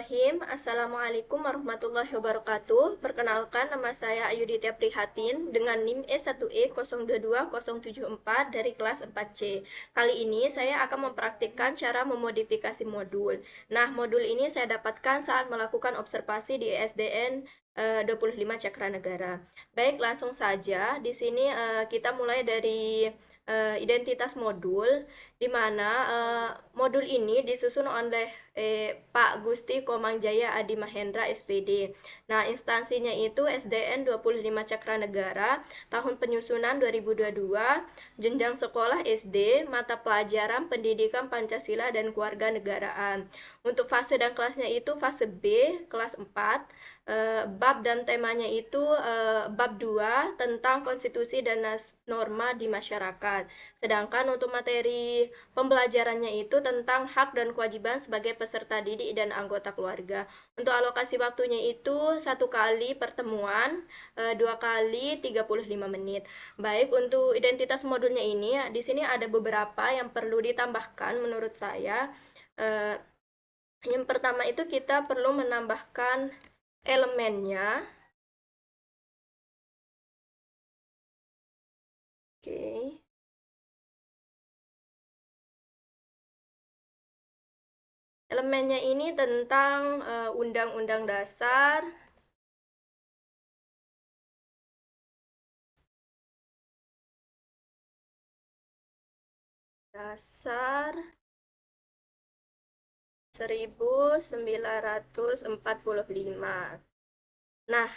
Bismillahirrahmanirrahim. Assalamualaikum warahmatullahi wabarakatuh. Perkenalkan, nama saya Ayuditya Prihatin dengan NIM E1E022074 dari kelas 4C. Kali ini saya akan mempraktikkan cara memodifikasi modul. Nah, modul ini saya dapatkan saat melakukan observasi di ESDN 25 Cakranegara. Baik, langsung saja. Di sini kita mulai dari identitas modul, di mana modul ini disusun oleh Pak Gusti Komangjaya Adi Mahendra SPD. Nah, instansinya itu SDN 25 Cakranegara, tahun penyusunan 2022, jenjang sekolah SD, mata pelajaran Pendidikan Pancasila dan Kewarganegaraan. Untuk fase dan kelasnya itu fase B, kelas 4, bab dan temanya itu bab 2 tentang konstitusi dan norma di masyarakat. Sedangkan untuk materi pembelajarannya itu tentang hak dan kewajiban sebagai peserta didik dan anggota keluarga. Untuk alokasi waktunya itu 1 kali pertemuan, 2 kali 35 menit. Baik, untuk identitas modulnya ini, di sini ada beberapa yang perlu ditambahkan menurut saya. Eh, yang pertama itu kita perlu menambahkan elemennya. Oke. Elemennya ini tentang Undang-Undang Dasar, dasar 1945. Nah,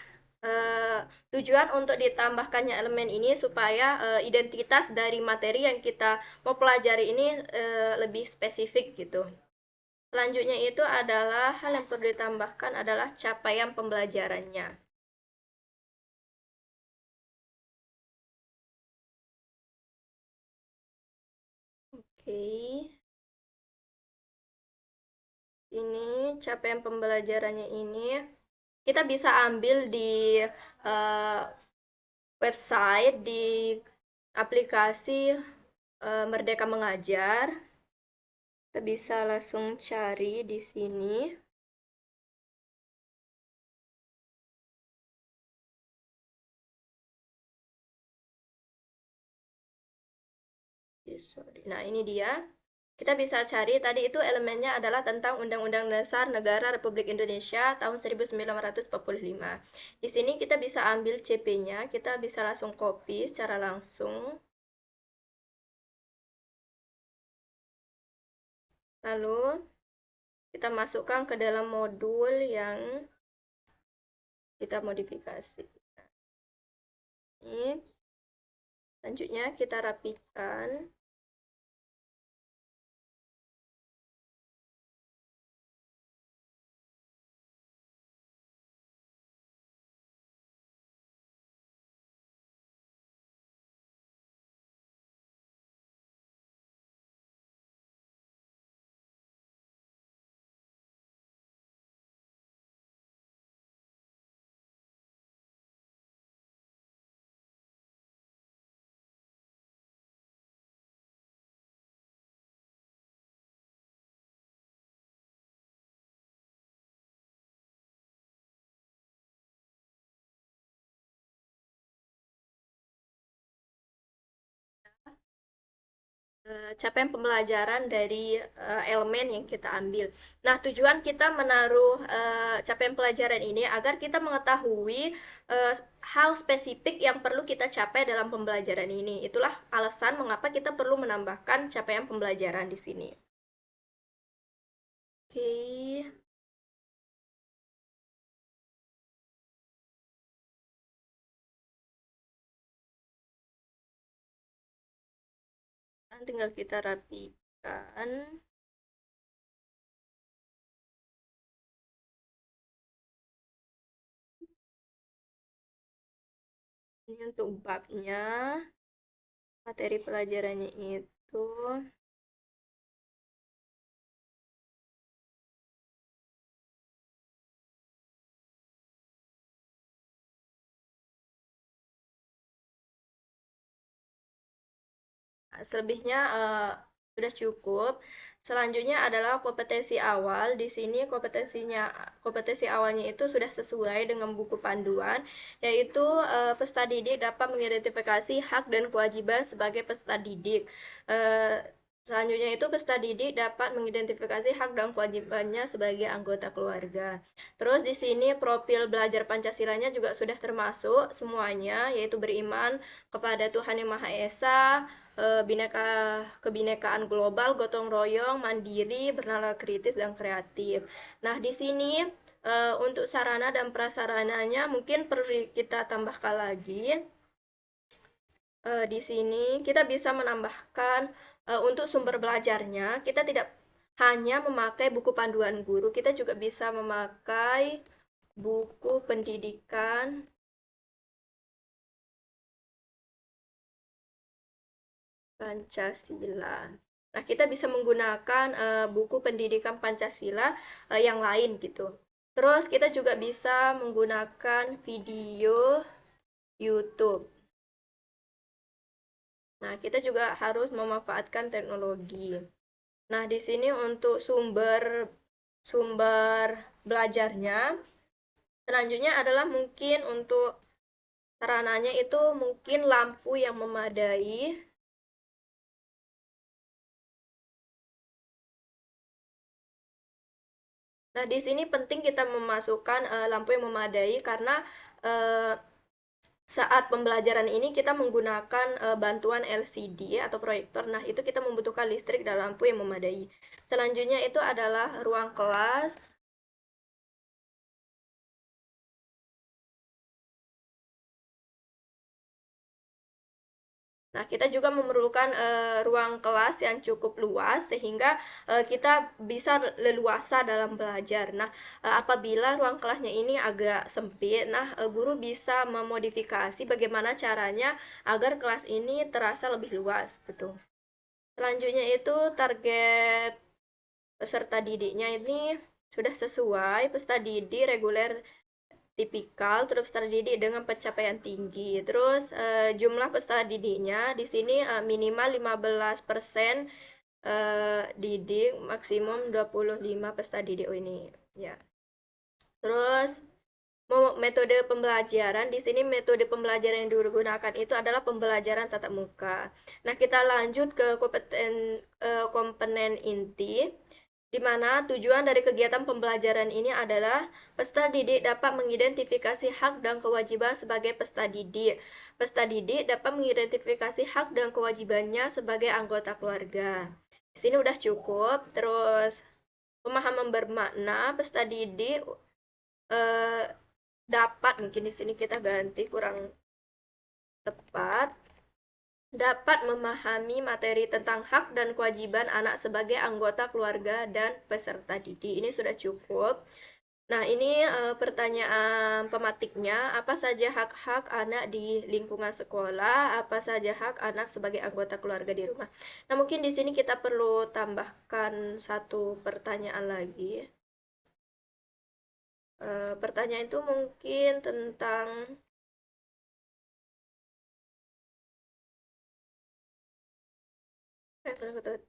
tujuan untuk ditambahkannya elemen ini supaya identitas dari materi yang kita mau pelajari ini lebih spesifik gitu. Selanjutnya itu adalah hal yang perlu ditambahkan adalah capaian pembelajarannya. Oke. Ini capaian pembelajarannya ini kita bisa ambil di uh, website, di aplikasi Merdeka Mengajar. Kita bisa langsung cari di sini. Nah, ini dia. Kita bisa cari, tadi itu elemennya adalah tentang Undang-Undang Dasar Negara Republik Indonesia tahun 1945. Di sini kita bisa ambil CP-nya, kita bisa langsung copy secara langsung. Lalu kita masukkan ke dalam modul yang kita modifikasi. Ini selanjutnya kita rapikan. Capaian pembelajaran dari elemen yang kita ambil. Nah, tujuan kita menaruh capaian pelajaran ini agar kita mengetahui uh, hal spesifik yang perlu kita capai dalam pembelajaran ini. Itulah alasan mengapa kita perlu menambahkan capaian pembelajaran di sini. Oke. Tinggal kita rapikan. Ini untuk babnya, materi pelajarannya itu. Selebihnya sudah cukup. Selanjutnya adalah kompetensi awal. Di sini kompetensi awalnya itu sudah sesuai dengan buku panduan, yaitu peserta didik dapat mengidentifikasi hak dan kewajiban sebagai peserta didik. Eh, Selanjutnya itu peserta didik dapat mengidentifikasi hak dan kewajibannya sebagai anggota keluarga. Terus di sini profil belajar Pancasilanya juga sudah termasuk semuanya, yaitu beriman kepada Tuhan Yang Maha Esa, bineka kebinekaan global, gotong royong, mandiri, bernalar kritis dan kreatif. Nah, di sini untuk sarana dan prasarananya mungkin perlu kita tambahkan lagi. Di sini kita bisa menambahkan untuk sumber belajarnya, kita tidak hanya memakai buku panduan guru, kita juga bisa memakai buku pendidikan Pancasila. Nah, kita bisa menggunakan buku pendidikan Pancasila yang lain gitu. Terus kita juga bisa menggunakan video YouTube. Nah, kita juga harus memanfaatkan teknologi. Nah, di sini untuk sumber belajarnya, selanjutnya adalah mungkin untuk sarananya itu mungkin lampu yang memadai. Nah, di sini penting kita memasukkan lampu yang memadai karena uh, saat pembelajaran ini kita menggunakan bantuan LCD atau proyektor. Nah, itu kita membutuhkan listrik dan lampu yang memadai. Selanjutnya itu adalah ruang kelas. Nah, kita juga memerlukan ruang kelas yang cukup luas sehingga kita bisa leluasa dalam belajar. Nah, apabila ruang kelasnya ini agak sempit, nah guru bisa memodifikasi bagaimana caranya agar kelas ini terasa lebih luas, gitu. Selanjutnya itu target peserta didiknya ini sudah sesuai, peserta didik reguler tipikal, terus terdidik dengan pencapaian tinggi. Terus jumlah peserta didiknya di sini minimal 15% didik, maksimum 25 peserta didik. Oh, ini ya. Terus metode pembelajaran di sini metode pembelajaran yang digunakan itu adalah pembelajaran tatap muka. Nah, kita lanjut ke komponen inti, di mana tujuan dari kegiatan pembelajaran ini adalah peserta didik dapat mengidentifikasi hak dan kewajiban sebagai peserta didik. Peserta didik dapat mengidentifikasi hak dan kewajibannya sebagai anggota keluarga. Di sini udah cukup. Terus pemahaman bermakna peserta didik eh, dapat, mungkin di sini kita ganti kurang tepat, dapat memahami materi tentang hak dan kewajiban anak sebagai anggota keluarga dan peserta didik. Ini sudah cukup. Nah, ini pertanyaan pematiknya, apa saja hak-hak anak di lingkungan sekolah, apa saja hak anak sebagai anggota keluarga di rumah. Nah, mungkin di sini kita perlu tambahkan satu pertanyaan lagi. Pertanyaan itu mungkin tentang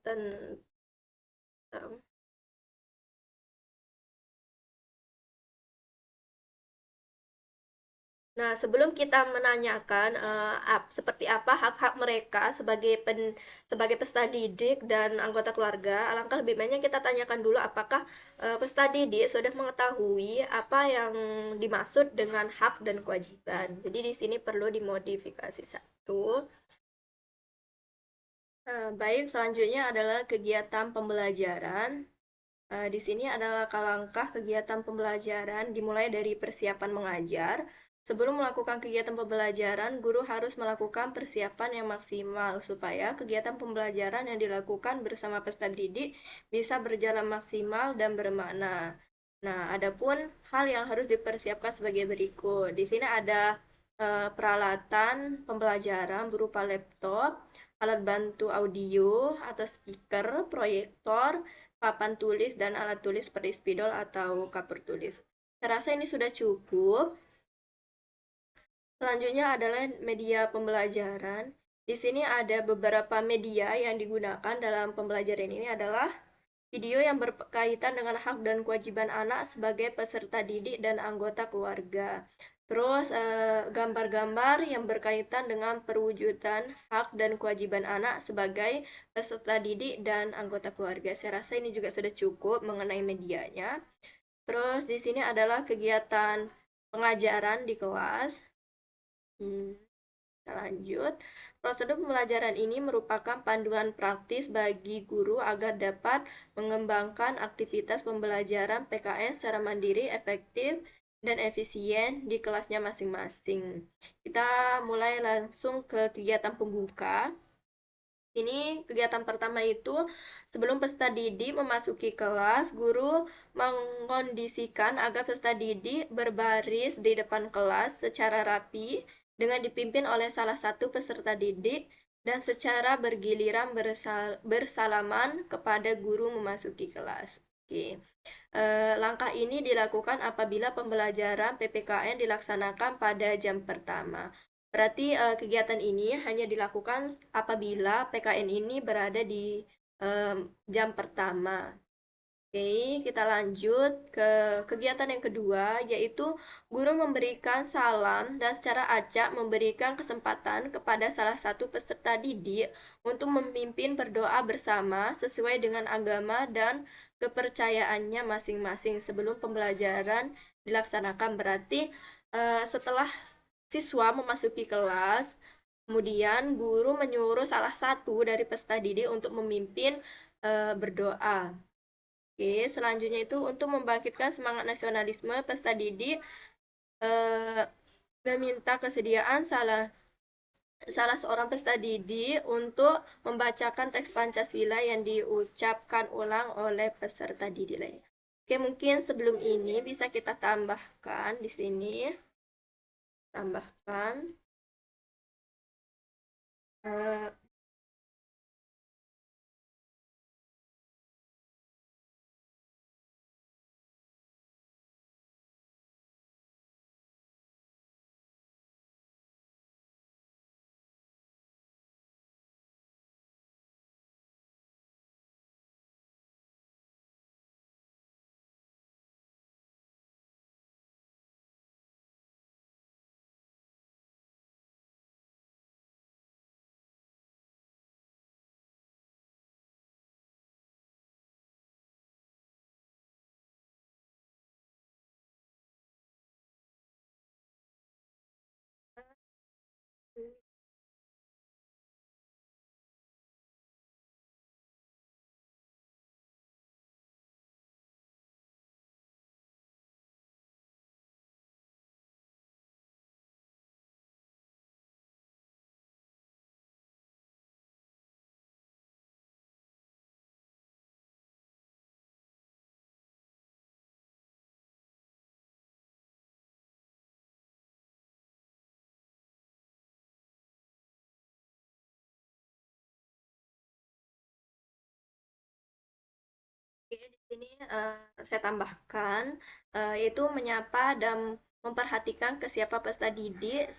tentang Nah, sebelum kita menanyakan seperti apa hak-hak mereka sebagai peserta didik dan anggota keluarga, alangkah lebih baiknya kita tanyakan dulu apakah peserta didik sudah mengetahui apa yang dimaksud dengan hak dan kewajiban. Jadi di sini perlu dimodifikasi satu. Baik, selanjutnya adalah kegiatan pembelajaran. Di sini adalah langkah kegiatan pembelajaran dimulai dari persiapan mengajar. Sebelum melakukan kegiatan pembelajaran, guru harus melakukan persiapan yang maksimal supaya kegiatan pembelajaran yang dilakukan bersama peserta didik bisa berjalan maksimal dan bermakna. Nah, adapun hal yang harus dipersiapkan sebagai berikut. Di sini ada peralatan pembelajaran berupa laptop, alat bantu audio atau speaker, proyektor, papan tulis, dan alat tulis seperti spidol atau kapur tulis. Saya rasa ini sudah cukup. Selanjutnya adalah media pembelajaran. Di sini ada beberapa media yang digunakan dalam pembelajaran ini adalah video yang berkaitan dengan hak dan kewajiban anak sebagai peserta didik dan anggota keluarga. Terus gambar-gambar yang berkaitan dengan perwujudan hak dan kewajiban anak sebagai peserta didik dan anggota keluarga. Saya rasa ini juga sudah cukup mengenai medianya. Terus di sini adalah kegiatan pengajaran di kelas. Kita lanjut. Prosedur pembelajaran ini merupakan panduan praktis bagi guru agar dapat mengembangkan aktivitas pembelajaran PKN secara mandiri, efektif, dan efisien di kelasnya masing-masing. Kita mulai langsung ke kegiatan pembuka. Ini kegiatan pertama itu sebelum peserta didik memasuki kelas, guru mengkondisikan agar peserta didik berbaris di depan kelas secara rapi dengan dipimpin oleh salah satu peserta didik dan secara bergiliran bersalaman kepada guru memasuki kelas. Oke. Langkah ini dilakukan apabila pembelajaran PPKN dilaksanakan pada jam pertama. Berarti kegiatan ini hanya dilakukan apabila PKN ini berada di jam pertama. Oke, kita lanjut ke kegiatan yang kedua, yaitu guru memberikan salam dan secara acak memberikan kesempatan kepada salah satu peserta didik untuk memimpin berdoa bersama sesuai dengan agama dan kepercayaannya masing-masing sebelum pembelajaran dilaksanakan. Berarti setelah siswa memasuki kelas, kemudian guru menyuruh salah satu dari peserta didik untuk memimpin berdoa. Oke, selanjutnya itu untuk membangkitkan semangat nasionalisme, peserta didik meminta kesediaan salah seorang peserta didik untuk membacakan teks Pancasila yang diucapkan ulang oleh peserta didik lainnya. Oke, mungkin sebelum ini bisa kita tambahkan di sini. Tambahkan. Oke, di sini saya tambahkan yaitu menyapa dan memperhatikan kesiapan peserta didik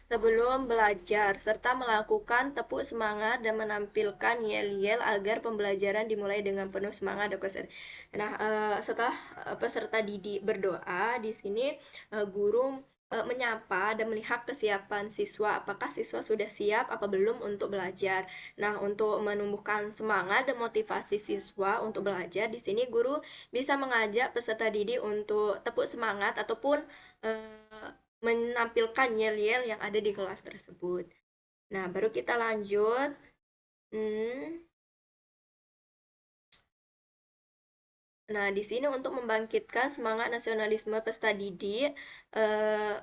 sebelum belajar serta melakukan tepuk semangat dan menampilkan yel-yel agar pembelajaran dimulai dengan penuh semangat dan kesadaran. Nah, setelah peserta didik berdoa, di sini guru menyapa dan melihat kesiapan siswa, apakah siswa sudah siap apa belum untuk belajar. Nah, untuk menumbuhkan semangat dan motivasi siswa untuk belajar, di sini guru bisa mengajak peserta didik untuk tepuk semangat ataupun menampilkan yel-yel yang ada di kelas tersebut. Nah, baru kita lanjut. Nah, di sini untuk membangkitkan semangat nasionalisme peserta didik,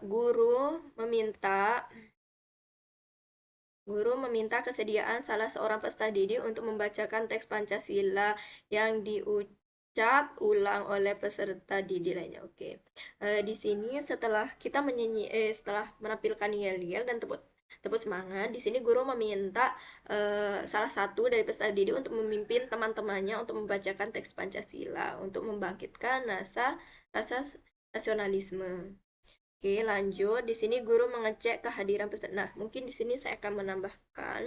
guru meminta kesediaan salah seorang peserta didik untuk membacakan teks Pancasila yang diucap ulang oleh peserta didik lainnya. Oke. Di sini setelah kita setelah menampilkan yel-yel dan tepuk semangat, di sini guru meminta salah satu dari peserta didik untuk memimpin teman-temannya untuk membacakan teks Pancasila untuk membangkitkan rasa nasionalisme. Oke, lanjut. Di sini guru mengecek kehadiran peserta. Nah, mungkin di sini saya akan menambahkan,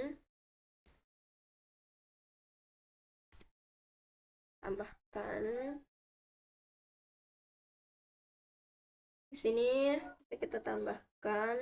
tambahkan. Di sini kita tambahkan.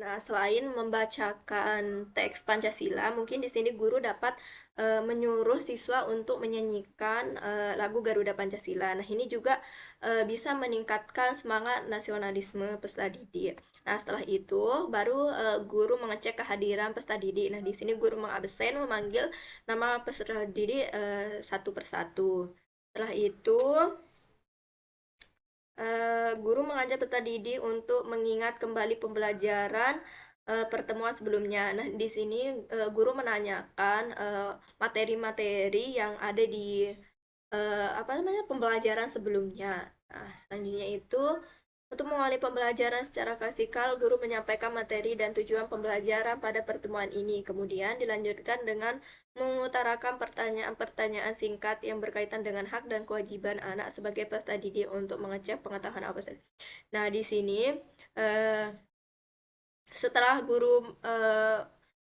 Nah, selain membacakan teks Pancasila, mungkin di sini guru dapat menyuruh siswa untuk menyanyikan lagu Garuda Pancasila. Nah, ini juga bisa meningkatkan semangat nasionalisme peserta didik. Nah, setelah itu baru guru mengecek kehadiran peserta didik. Nah, di sini guru mengabsen, memanggil nama peserta didik satu persatu. Setelah itu guru mengajak peserta didik untuk mengingat kembali pembelajaran pertemuan sebelumnya. Nah, di sini guru menanyakan materi-materi yang ada di apa namanya pembelajaran sebelumnya. Nah, selanjutnya itu untuk mengawali pembelajaran secara klasikal, guru menyampaikan materi dan tujuan pembelajaran pada pertemuan ini. Kemudian dilanjutkan dengan mengutarakan pertanyaan-pertanyaan singkat yang berkaitan dengan hak dan kewajiban anak sebagai peserta didik untuk mengecek pengetahuan apa saja. Nah, di sini eh, setelah guru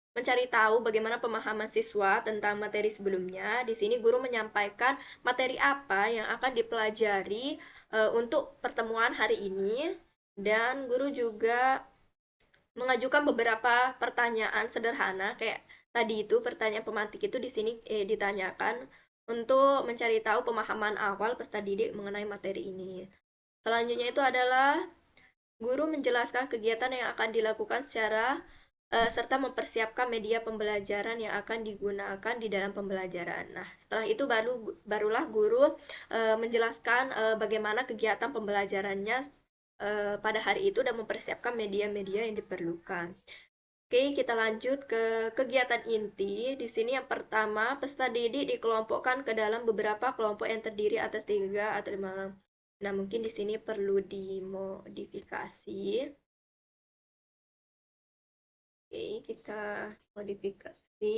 mencari tahu bagaimana pemahaman siswa tentang materi sebelumnya, di sini guru menyampaikan materi apa yang akan dipelajari untuk pertemuan hari ini, dan guru juga mengajukan beberapa pertanyaan sederhana kayak tadi itu pertanyaan pemantik itu di sini ditanyakan untuk mencari tahu pemahaman awal peserta didik mengenai materi ini. Selanjutnya itu adalah guru menjelaskan kegiatan yang akan dilakukan secara serta mempersiapkan media pembelajaran yang akan digunakan di dalam pembelajaran. Nah, setelah itu barulah guru menjelaskan bagaimana kegiatan pembelajarannya pada hari itu dan mempersiapkan media-media yang diperlukan. Oke, kita lanjut ke kegiatan inti. Di sini yang pertama, peserta didik dikelompokkan ke dalam beberapa kelompok yang terdiri atas 3 atau 5. Nah, mungkin di sini perlu dimodifikasi. Oke, kita modifikasi.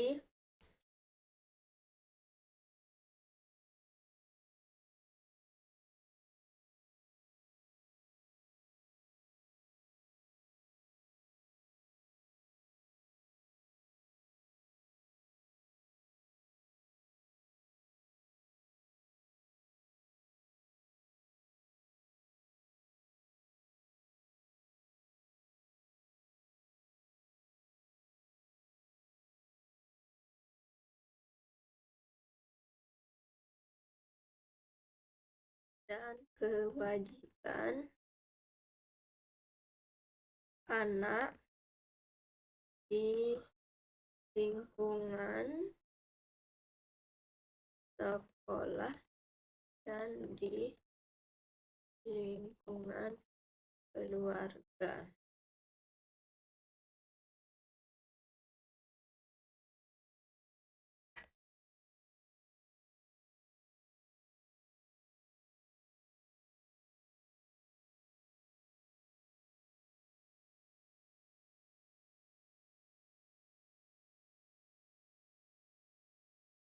Dan kewajiban anak di lingkungan sekolah dan di lingkungan keluarga.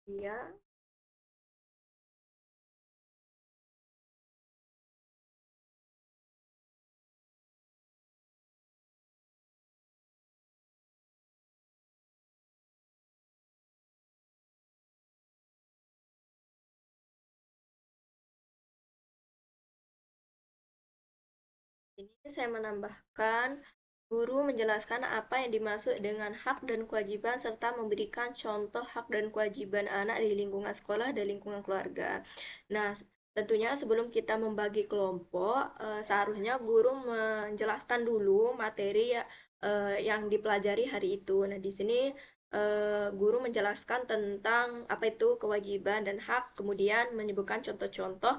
Ya, ini saya menambahkan guru menjelaskan apa yang dimaksud dengan hak dan kewajiban serta memberikan contoh hak dan kewajiban anak di lingkungan sekolah dan lingkungan keluarga. Nah, tentunya sebelum kita membagi kelompok, seharusnya guru menjelaskan dulu materi yang dipelajari hari itu. Nah, di sini guru menjelaskan tentang apa itu kewajiban dan hak, kemudian menyebutkan contoh-contoh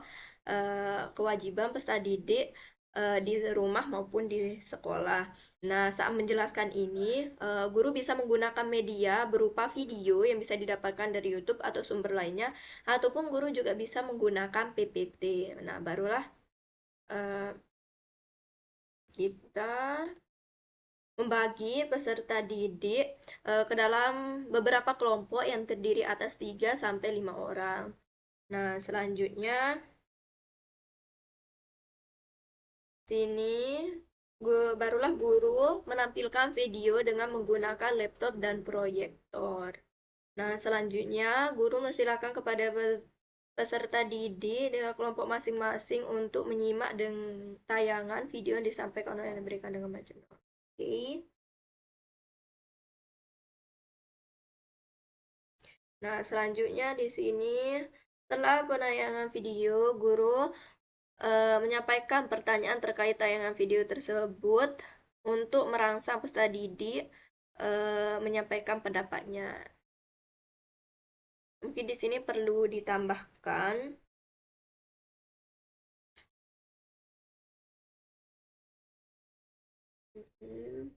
kewajiban peserta didik di rumah maupun di sekolah. Nah, saat menjelaskan ini, guru bisa menggunakan media berupa video yang bisa didapatkan dari YouTube atau sumber lainnya, ataupun guru juga bisa menggunakan PPT. Nah, barulah eh, kita membagi peserta didik ke dalam beberapa kelompok yang terdiri atas 3 sampai 5 orang. Nah, selanjutnya sini barulah guru menampilkan video dengan menggunakan laptop dan proyektor. Nah, selanjutnya guru mesilakan kepada peserta didik dengan kelompok masing-masing untuk menyimak dengan tayangan video yang disampaikan oleh yang diberikan dengan macam. Oke. Nah, selanjutnya di sini setelah penayangan video, guru menyampaikan pertanyaan terkait tayangan video tersebut untuk merangsang peserta didik menyampaikan pendapatnya. Mungkin di sini perlu ditambahkan hmm,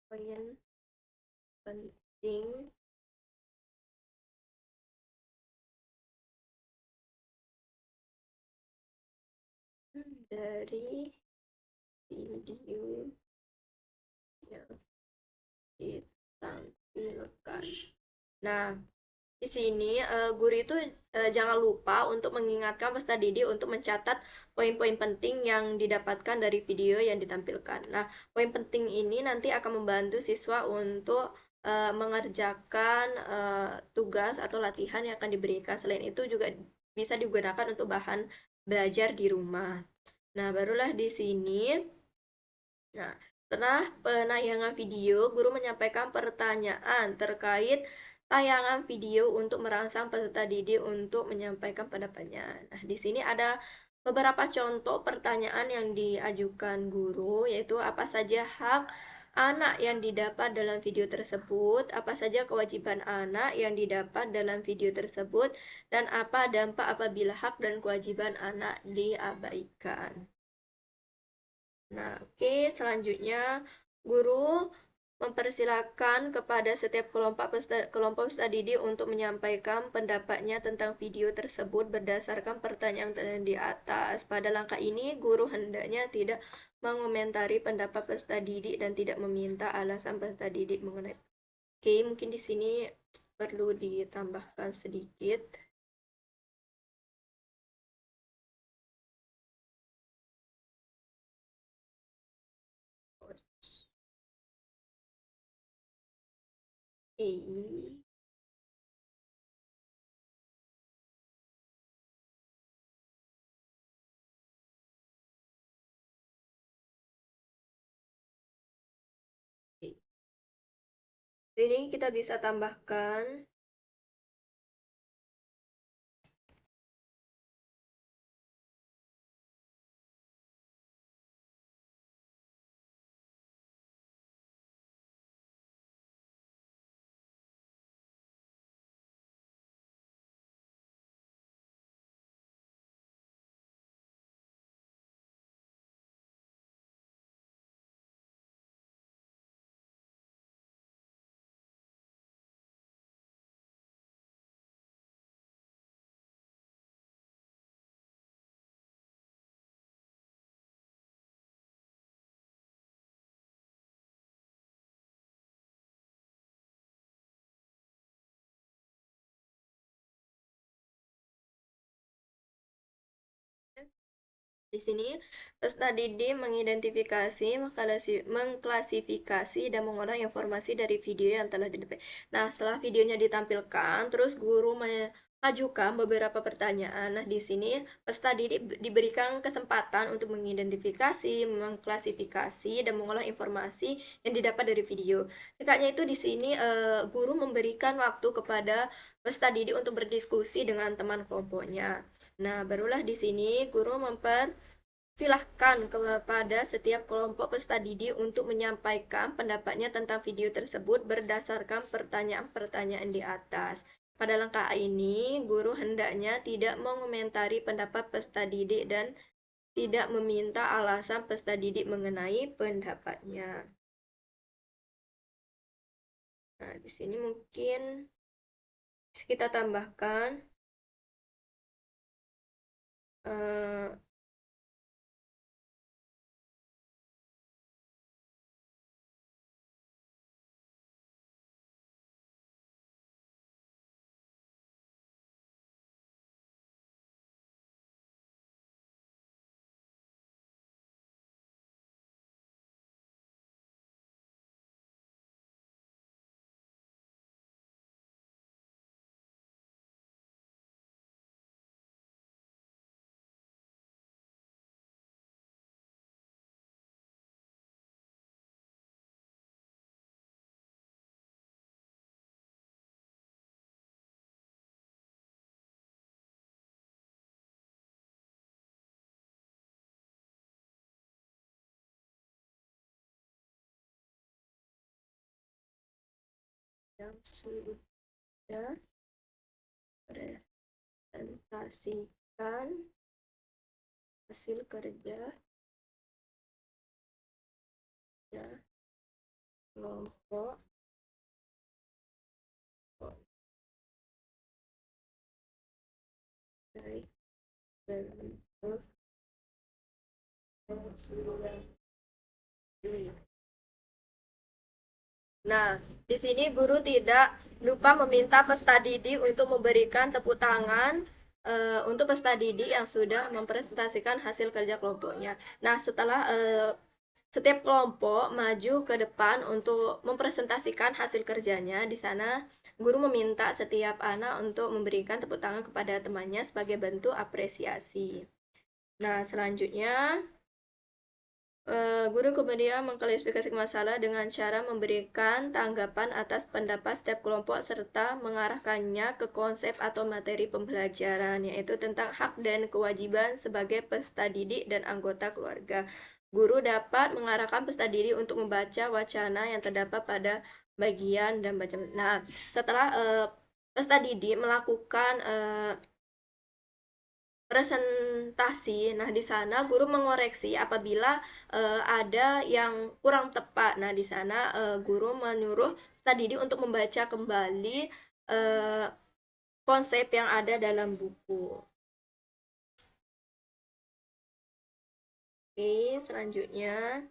poin penting dari video yang ditampilkan. Nah, di sini guru itu jangan lupa untuk mengingatkan peserta didik untuk mencatat poin-poin penting yang didapatkan dari video yang ditampilkan. Nah, poin penting ini nanti akan membantu siswa untuk mengerjakan tugas atau latihan yang akan diberikan. Selain itu juga bisa digunakan untuk bahan belajar di rumah. Nah, barulah di sini. Nah, setelah penayangan video, guru menyampaikan pertanyaan terkait tayangan video untuk merangsang peserta didik untuk menyampaikan pendapatnya. Nah, di sini ada beberapa contoh pertanyaan yang diajukan guru, yaitu apa saja hak anak yang didapat dalam video tersebut, apa saja kewajiban anak yang didapat dalam video tersebut, dan apa dampak apabila hak dan kewajiban anak diabaikan. Nah, oke, selanjutnya guru mempersilahkan kepada setiap kelompok peserta didik untuk menyampaikan pendapatnya tentang video tersebut berdasarkan pertanyaan yang di atas. Pada langkah ini, guru hendaknya tidak mengomentari pendapat peserta didik dan tidak meminta alasan peserta didik mengenai. Oke, mungkin di sini perlu ditambahkan sedikit. Oke. Ini kita bisa tambahkan Di sini peserta didik mengidentifikasi, mengklasifikasi, dan mengolah informasi dari video yang telah ditampilkan. Nah, setelah videonya ditampilkan, terus guru mengajukan beberapa pertanyaan. Nah, di sini peserta didik diberikan kesempatan untuk mengidentifikasi, mengklasifikasi, dan mengolah informasi yang didapat dari video. Singkatnya itu di sini guru memberikan waktu kepada peserta didik untuk berdiskusi dengan teman kelompoknya. Nah, barulah di sini guru silahkan kepada setiap kelompok peserta didik untuk menyampaikan pendapatnya tentang video tersebut berdasarkan pertanyaan-pertanyaan di atas. Pada langkah ini, guru hendaknya tidak mengomentari pendapat peserta didik dan tidak meminta alasan peserta didik mengenai pendapatnya. Nah, di sini mungkin kita tambahkan eh, yang sudah presentasikan hasil kerja ya kelompok dari bentuk. Nah, di sini guru tidak lupa meminta peserta didik untuk memberikan tepuk tangan untuk peserta didik yang sudah mempresentasikan hasil kerja kelompoknya. Nah, setelah setiap kelompok maju ke depan untuk mempresentasikan hasil kerjanya, di sana guru meminta setiap anak untuk memberikan tepuk tangan kepada temannya sebagai bentuk apresiasi. Nah, selanjutnya guru kemudian mengklasifikasi masalah dengan cara memberikan tanggapan atas pendapat setiap kelompok serta mengarahkannya ke konsep atau materi pembelajaran, yaitu tentang hak dan kewajiban sebagai peserta didik dan anggota keluarga. Guru dapat mengarahkan peserta didik untuk membaca wacana yang terdapat pada bagian dan baca. Nah, setelah peserta didik melakukan presentasi. Nah, di sana guru mengoreksi apabila ada yang kurang tepat. Nah, di sana guru menyuruh peserta didik untuk membaca kembali eh, konsep yang ada dalam buku. Oke, selanjutnya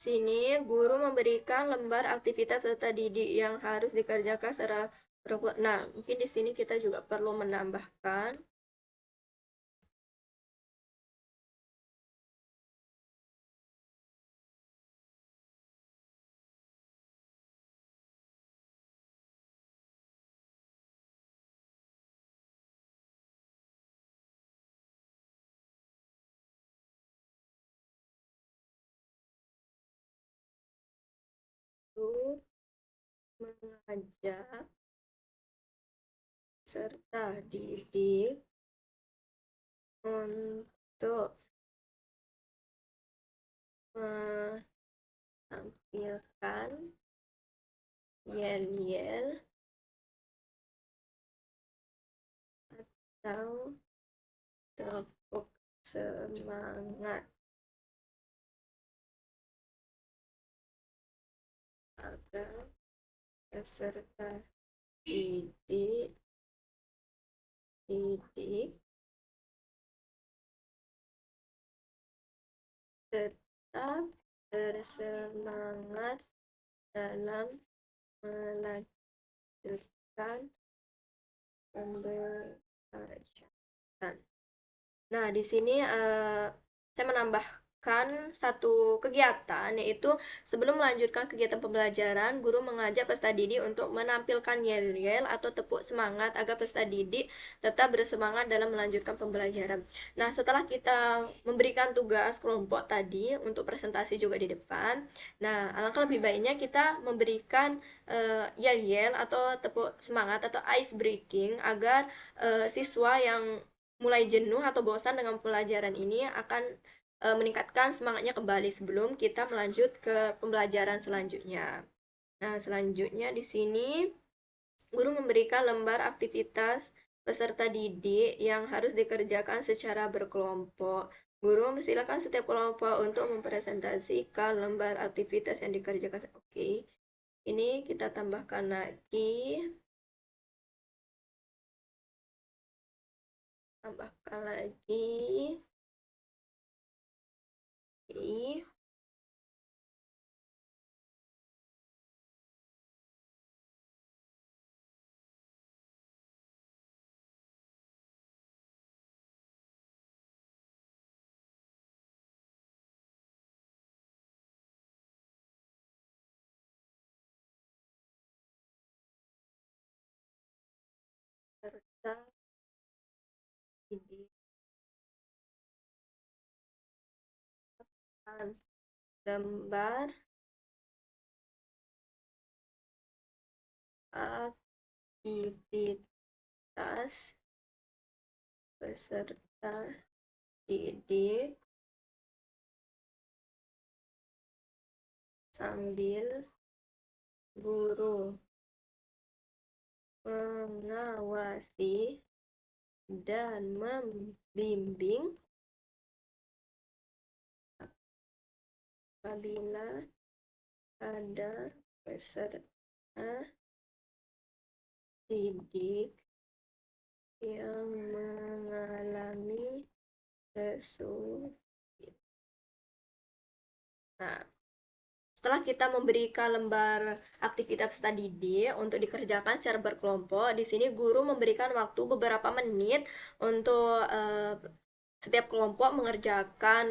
sini guru memberikan lembar aktivitas peserta didik yang harus dikerjakan secara berkelompok. Nah, mungkin di sini kita juga perlu menambahkan guru mengajak serta didik untuk menampilkan yel-yel atau tepuk semangat agar peserta didik tetap bersemangat dalam melanjutkan pembelajaran. pelajaran. Nah, di sini saya menambahkan satu kegiatan, yaitu sebelum melanjutkan kegiatan pembelajaran, guru mengajak peserta didik untuk menampilkan yel-yel atau tepuk semangat agar peserta didik tetap bersemangat dalam melanjutkan pembelajaran. Nah, setelah kita memberikan tugas kelompok tadi untuk presentasi juga di depan, nah, alangkah lebih baiknya kita memberikan yel-yel atau tepuk semangat atau ice breaking agar siswa yang mulai jenuh atau bosan dengan pelajaran ini akan meningkatkan semangatnya kembali sebelum kita melanjut ke pembelajaran selanjutnya. Nah, selanjutnya di sini guru memberikan lembar aktivitas peserta didik yang harus dikerjakan secara berkelompok. Guru mempersilakan setiap kelompok untuk mempresentasikan lembar aktivitas yang dikerjakan. Oke, ini kita tambahkan lagi. Tambahkan lagi. Oke. Serta didikan gambar aktivitas peserta didik sambil guru mengawasi dan membimbing apabila ada peserta didik yang mengalami kesulitan. Nah, setelah kita memberikan lembar aktivitas peserta didik untuk dikerjakan secara berkelompok, di sini guru memberikan waktu beberapa menit untuk setiap kelompok mengerjakan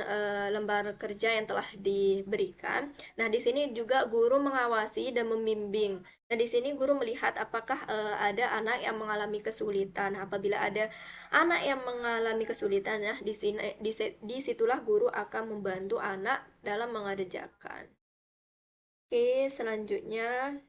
lembar kerja yang telah diberikan. Nah, di sini juga guru mengawasi dan membimbing. Nah, di sini guru melihat apakah ada anak yang mengalami kesulitan. Apabila ada anak yang mengalami kesulitan, nah di sini disitulah guru akan membantu anak dalam mengerjakan. Oke, selanjutnya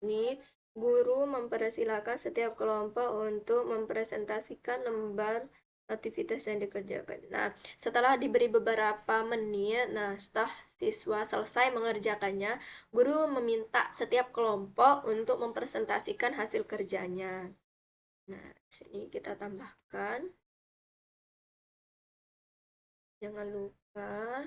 ini guru mempersilahkan setiap kelompok untuk mempresentasikan lembar aktivitas yang dikerjakan. Nah, setelah diberi beberapa menit, nah setelah siswa selesai mengerjakannya, guru meminta setiap kelompok untuk mempresentasikan hasil kerjanya. Nah, sini kita tambahkan. Jangan lupa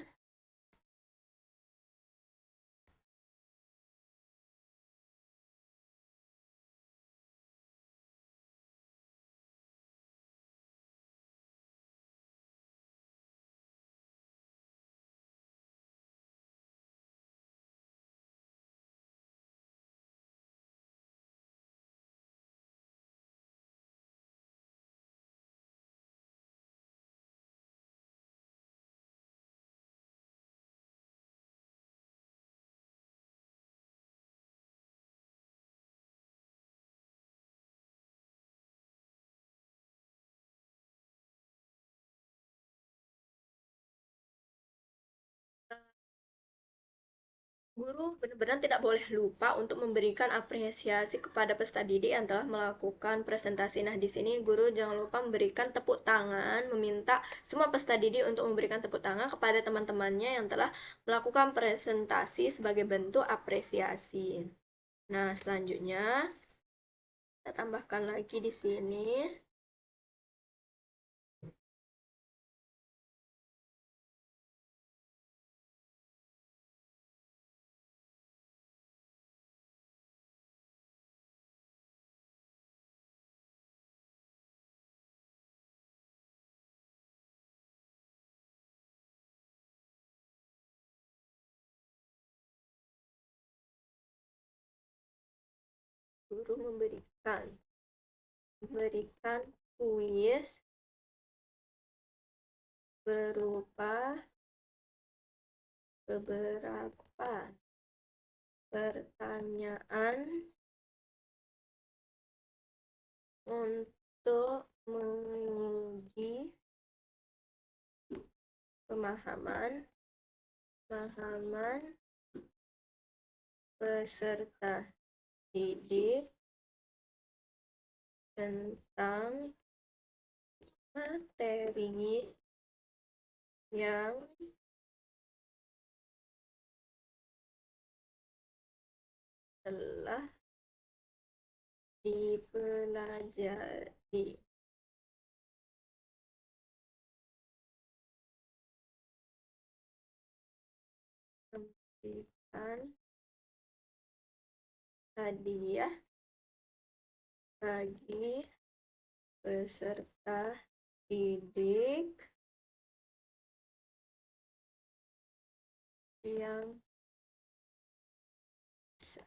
guru benar-benar tidak boleh lupa untuk memberikan apresiasi kepada peserta didik yang telah melakukan presentasi. Nah, di sini guru jangan lupa memberikan tepuk tangan, meminta semua peserta didik untuk memberikan tepuk tangan kepada teman-temannya yang telah melakukan presentasi sebagai bentuk apresiasi. Nah, selanjutnya kita tambahkan lagi di sini. Guru memberikan memberikan kuis berupa beberapa pertanyaan untuk menguji pemahaman peserta didik tentang materi yang telah dipelajari. Memberikan hadiah bagi peserta didik yang bisa.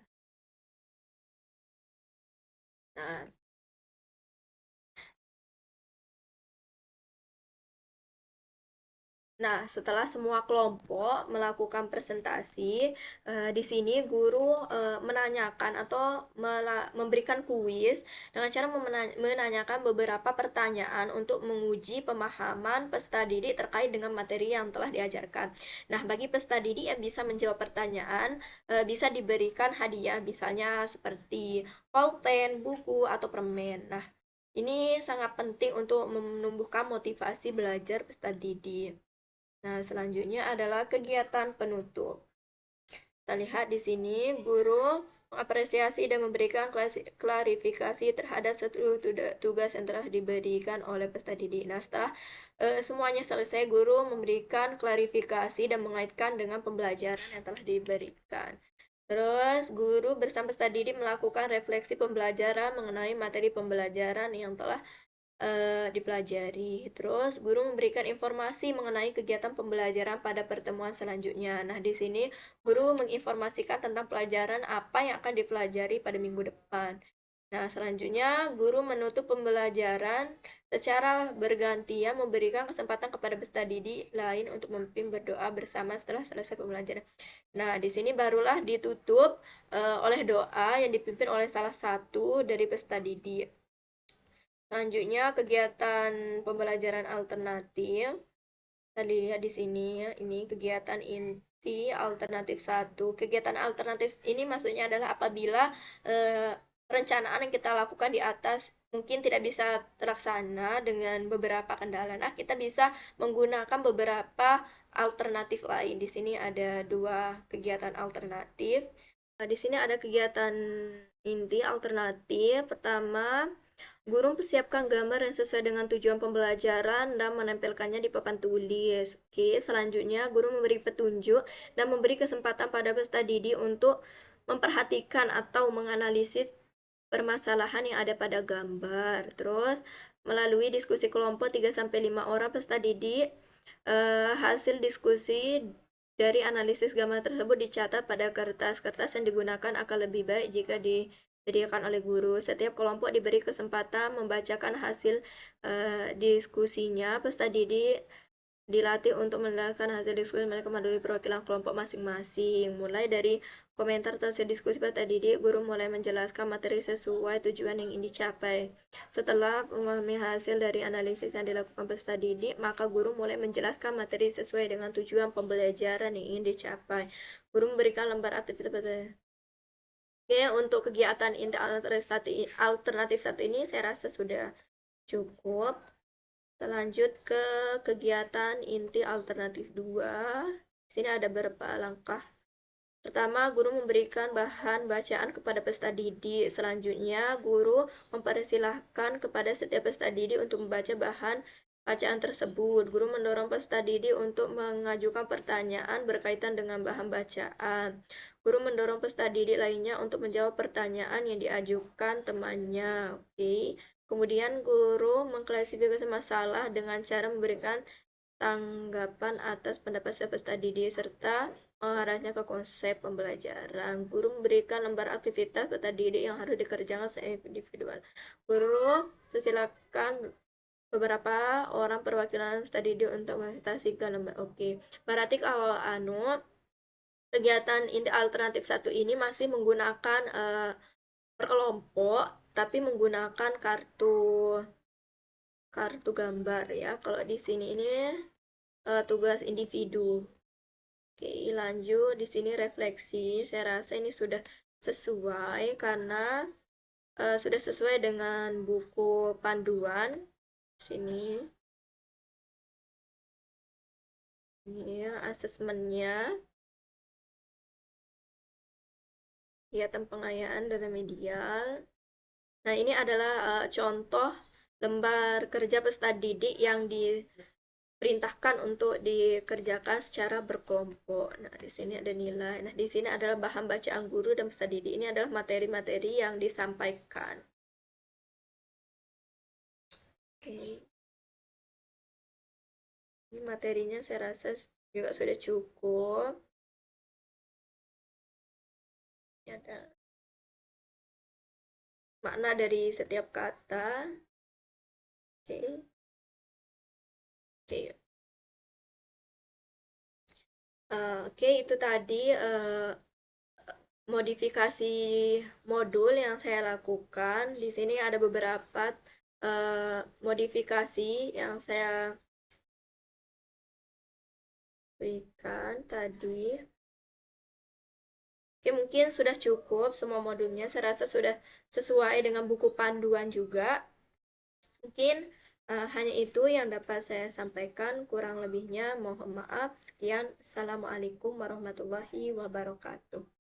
Nah, setelah semua kelompok melakukan presentasi, di sini guru menanyakan atau memberikan kuis dengan cara menanyakan beberapa pertanyaan untuk menguji pemahaman peserta didik terkait dengan materi yang telah diajarkan. Nah, bagi peserta didik yang bisa menjawab pertanyaan, bisa diberikan hadiah, misalnya seperti pulpen, buku, atau permen. Nah, ini sangat penting untuk menumbuhkan motivasi belajar peserta didik. Nah, selanjutnya adalah kegiatan penutup. Kita lihat di sini, guru mengapresiasi dan memberikan klarifikasi terhadap seluruh tugas yang telah diberikan oleh peserta didik. Nah, setelah semuanya selesai, guru memberikan klarifikasi dan mengaitkan dengan pembelajaran yang telah diberikan. Terus, guru bersama peserta didik melakukan refleksi pembelajaran mengenai materi pembelajaran yang telah dipelajari. Terus guru memberikan informasi mengenai kegiatan pembelajaran pada pertemuan selanjutnya. Nah, di sini guru menginformasikan tentang pelajaran apa yang akan dipelajari pada minggu depan. Nah, selanjutnya guru menutup pembelajaran secara bergantian memberikan kesempatan kepada peserta didik lain untuk memimpin berdoa bersama setelah selesai pembelajaran. Nah, di sini barulah ditutup oleh doa yang dipimpin oleh salah satu dari peserta didik. Selanjutnya kegiatan pembelajaran alternatif. Kita lihat di sini ya, ini kegiatan inti alternatif 1. Kegiatan alternatif ini maksudnya adalah apabila perencanaan yang kita lakukan di atas mungkin tidak bisa terlaksana dengan beberapa kendala. Nah, kita bisa menggunakan beberapa alternatif lain. Di sini ada 2 kegiatan alternatif. Nah, di sini ada kegiatan inti alternatif. Pertama, guru mempersiapkan gambar yang sesuai dengan tujuan pembelajaran dan menempelkannya di papan tulis. Oke, selanjutnya guru memberi petunjuk dan memberi kesempatan pada peserta didik untuk memperhatikan atau menganalisis permasalahan yang ada pada gambar. Terus, melalui diskusi kelompok 3-5 orang peserta didik, hasil diskusi dari analisis gambar tersebut dicatat pada kertas. Kertas yang digunakan akan lebih baik jika disediakan oleh guru. Setiap kelompok diberi kesempatan membacakan hasil diskusinya. Peserta didik dilatih untuk mendengarkan hasil diskusi mereka melalui perwakilan kelompok masing-masing. Mulai dari komentar atau hasil diskusi peserta didik, guru mulai menjelaskan materi sesuai tujuan yang ingin dicapai. Setelah memahami hasil dari analisis yang dilakukan peserta didik, maka guru mulai menjelaskan materi sesuai dengan tujuan pembelajaran yang ingin dicapai. Guru memberikan lembar aktivitas peserta. Oke, untuk kegiatan inti alternatif 1 ini saya rasa sudah cukup. Kita lanjut ke kegiatan inti alternatif 2. Di sini ada beberapa langkah. Pertama, guru memberikan bahan bacaan kepada peserta didik. Selanjutnya, guru mempersilahkan kepada setiap peserta didik untuk membaca bahan bacaan tersebut. Guru mendorong peserta didik untuk mengajukan pertanyaan berkaitan dengan bahan bacaan. Guru mendorong peserta didik lainnya untuk menjawab pertanyaan yang diajukan temannya. Oke. Kemudian guru mengklasifikasi masalah dengan cara memberikan tanggapan atas pendapat peserta didik serta mengarahnya ke konsep pembelajaran. Guru memberikan lembar aktivitas peserta didik yang harus dikerjakan secara individual. Guru persilakan beberapa orang perwakilan peserta didik untuk presentasikan lembar. Oke, berarti kalau kegiatan inti alternatif 1 ini masih menggunakan berkelompok, tapi menggunakan kartu gambar ya. Kalau di sini ini tugas individu. Oke, lanjut di sini refleksi. Saya rasa ini sudah sesuai karena sudah sesuai dengan buku panduan. Sini ini ya asesmennya. Kegiatan pengayaan dan remedial. Nah, ini adalah contoh lembar kerja peserta didik yang diperintahkan untuk dikerjakan secara berkelompok. Nah, di sini ada nilai. Nah, di sini adalah bahan bacaan guru dan peserta didik. Ini adalah materi-materi yang disampaikan. Oke. Ini materinya saya rasa juga sudah cukup. Ini ada makna dari setiap kata. Oke. Oke. Oke, itu tadi modifikasi modul yang saya lakukan. Di sini ada beberapa modifikasi yang saya berikan tadi. Oke, mungkin sudah cukup semua modulnya. Saya rasa sudah sesuai dengan buku panduan juga. Mungkin hanya itu yang dapat saya sampaikan. Kurang lebihnya mohon maaf. Sekian. Assalamualaikum warahmatullahi wabarakatuh.